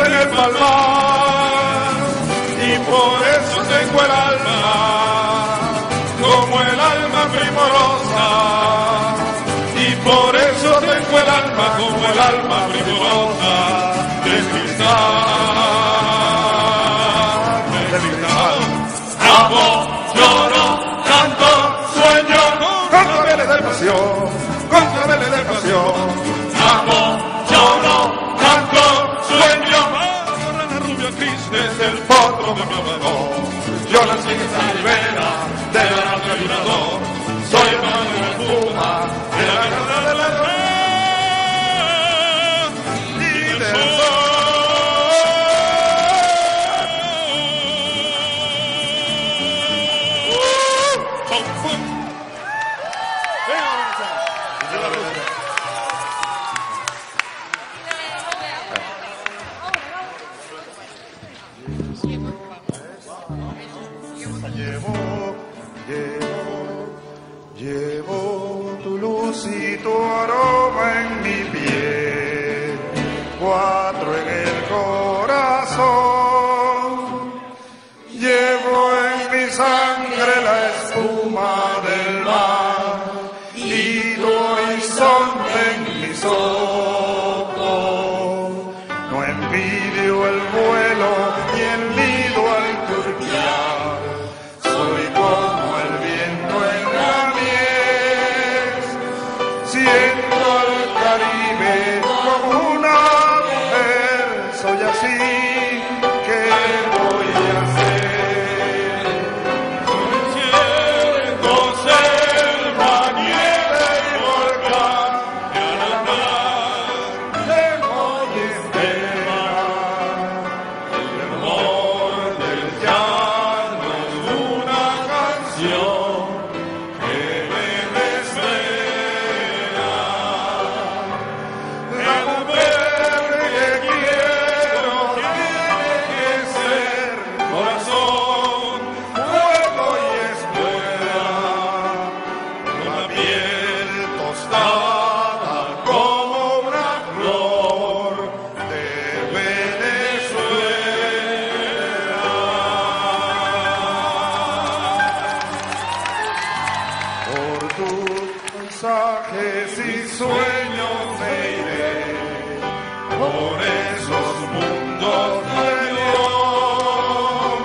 en el palmar, y por eso tengo el alma como el alma primorosa, y por eso tengo el alma como el alma primorosa del cristal, del cristal. Amo, lloro, canto, sueño, con claveles de pasión, con claveles de pasión. Amo, lloro, canto, sueño, la rubia triste es el potro de mi amador. Yo nací en esa ribera de la noche ayudador, soy hermano de la espuma, de la guerra de la red y del sol. Llevo tu luz y tu aroma en mi piel, 4 en el corazón. Llevo en mi sangre la espuma del mar y tu horizonte en mis ojos. No envidio el vuelo ni el nido al turbiar, soy como el viento en la miel, siento al Caribe como una mujer, soy así, ¿qué voy a hacer? Siento selva, nieve y volcán, y al andar lejos y espera, el amor del llano es una canción que me desvela. La mujer que quiero tiene que ser corazón, fuego y escuela, con la piel tostada como una flor de Venezuela. Por tus mensajes y sueños me iré, por esos mundos de Dios,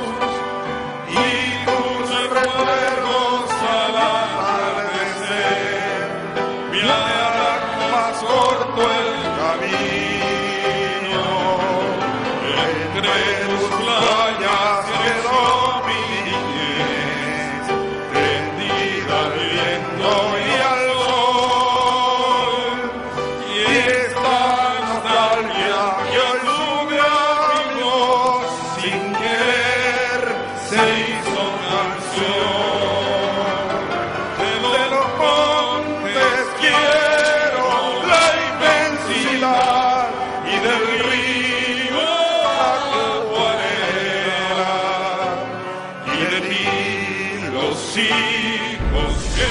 y tus recuerdos al atardecer me harán más corto el camino. Entre tus playas quedó mi niñez, tendida al viento y al sol, y esta nostalgia que hoy sube a mi voz sin querer se hizo canción. De los montes quiero la inmensidad y del río la acuarela, y de ti los hijos que